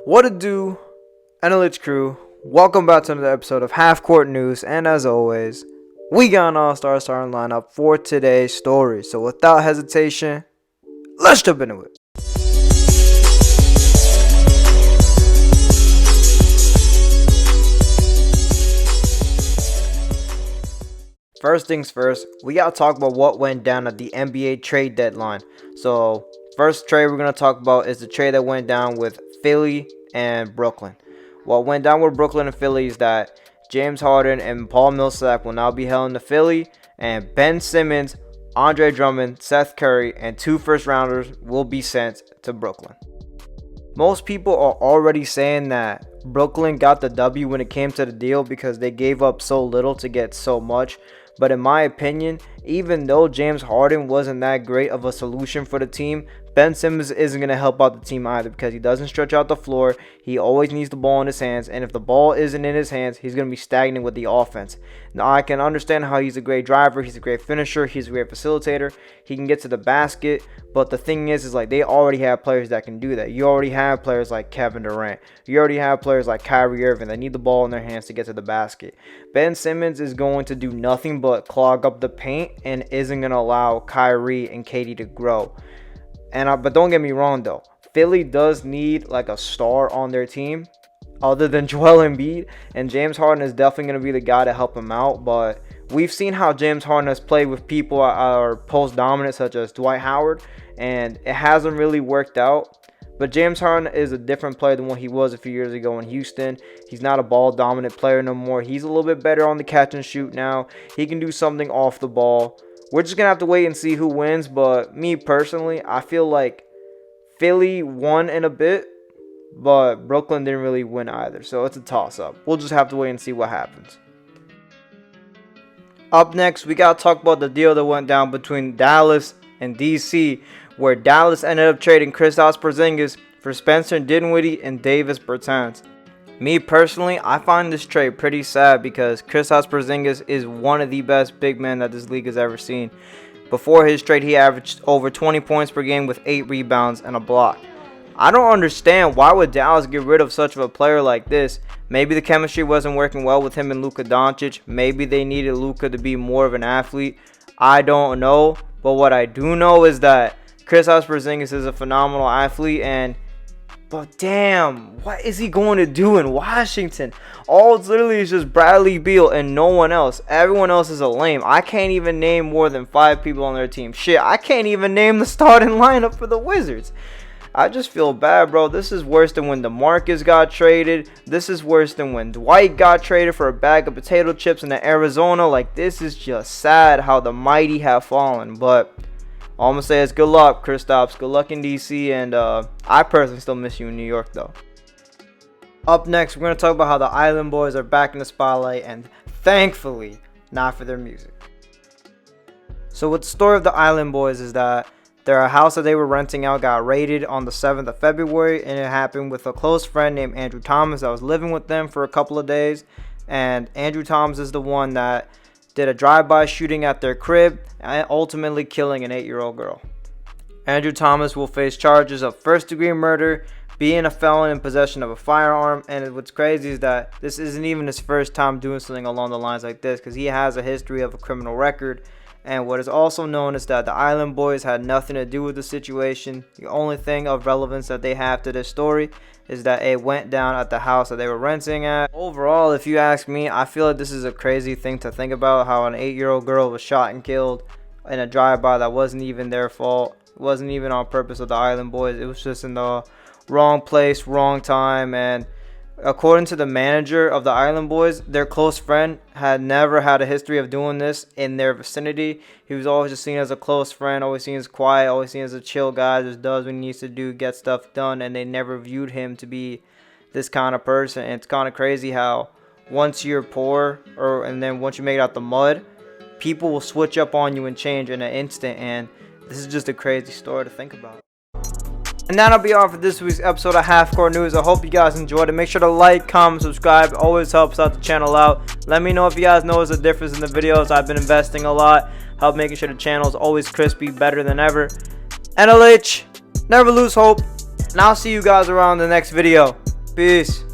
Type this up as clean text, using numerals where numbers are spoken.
What it do, NLH crew? Welcome back to another episode of Half Court News, and as always, we got an all-star starting lineup for today's story. So without hesitation, let's jump into it. First things first, we gotta talk about what went down at the NBA trade deadline. So first trade we're gonna talk about is the trade that went down with Philly and Brooklyn. What went down with Brooklyn and Philly is that James Harden and Paul Millsap will now be held in Philly, and Ben Simmons, Andre Drummond, Seth Curry, and 2 first-rounders will be sent to Brooklyn. Most people are already saying that Brooklyn got the W when it came to the deal because they gave up so little to get so much. But in my opinion, even though James Harden wasn't that great of a solution for the team, Ben Simmons isn't going to help out the team either because he doesn't stretch out the floor. He always needs the ball in his hands, and if the ball isn't in his hands, he's going to be stagnant with the offense. Now, I can understand how he's a great driver, he's a great finisher, he's a great facilitator, he can get to the basket, but the thing is like they already have players that can do that. You already have players like Kevin Durant. You already have players like Kyrie Irving that need the ball in their hands to get to the basket. Ben Simmons is going to do nothing but clog up the paint and isn't going to allow Kyrie and KD to grow. But don't get me wrong though, Philly does need like a star on their team other than Joel Embiid, and James Harden is definitely going to be the guy to help him out. But we've seen how James Harden has played with people that are post dominant such as Dwight Howard, and it hasn't really worked out. But James Harden is a different player than what he was a few years ago in Houston. He's not a ball dominant player no more. He's a little bit better on the catch and shoot now. He can do something off the ball. We're just going to have to wait and see who wins. But me personally, I feel like Philly won in a bit, but Brooklyn didn't really win either. So it's a toss-up. We'll just have to wait and see what happens. Up next, we got to talk about the deal that went down between Dallas and DC, where Dallas ended up trading Kristaps Porzingis for Spencer Dinwiddie and Davis Bertans. Me personally, I find this trade pretty sad because Kristaps Porzingis is one of the best big men that this league has ever seen. Before his trade, he averaged over 20 points per game with 8 rebounds and a block. I don't understand why would Dallas get rid of such of a player like this. Maybe the chemistry wasn't working well with him and Luka Doncic. Maybe they needed Luka to be more of an athlete. I don't know. But what I do know is that Kristaps Porzingis is a phenomenal athlete, but damn, what is he going to do in Washington? All it's literally is just Bradley Beal and no one else. Everyone else is a lame. I can't even name more than 5 people on their team. Shit, I can't even name the starting lineup for the Wizards. I just feel bad, bro. This is worse than when DeMarcus got traded. This is worse than when Dwight got traded for a bag of potato chips in Arizona. Like, this is just sad how the mighty have fallen. But all I'm going to say is good luck, Kristaps. Good luck in DC. And I personally still miss you in New York, though. Up next, we're going to talk about how the Island Boys are back in the spotlight. And thankfully, not for their music. So what the story of the Island Boys is that their house that they were renting out got raided on the 7th of February, and it happened with a close friend named Andrew Thomas that was living with them for a couple of days. And Andrew Thomas is the one that did a drive-by shooting at their crib and ultimately killing an 8-year-old girl. Andrew Thomas will face charges of first-degree murder, being a felon in possession of a firearm, and what's crazy is that this isn't even his first time doing something along the lines like this because he has a history of a criminal record. And what is also known is that the Island Boys had nothing to do with the situation. The only thing of relevance that they have to this story is that it went down at the house that they were renting at. Overall, if you ask me, I feel like this is a crazy thing to think about, how an 8-year-old girl was shot and killed in a drive-by that wasn't even their fault. It wasn't even on purpose of the Island Boys. It was just in the wrong place, wrong time. And according to the manager of the Island Boys, their close friend had never had a history of doing this in their vicinity. He was always just seen as a close friend, always seen as quiet, always seen as a chill guy, just does what he needs to do, get stuff done, and they never viewed him to be this kind of person. And it's kind of crazy how once you're poor, and then once you make it out the mud, people will switch up on you and change in an instant, and this is just a crazy story to think about. And that'll be all for this week's episode of Half Court News. I hope you guys enjoyed it. Make sure to like, comment, subscribe. It always helps out the channel out. Let me know if you guys notice a difference in the videos. I've been investing a lot. Help making sure the channel is always crispy, better than ever. NLH, never lose hope. And I'll see you guys around the next video. Peace.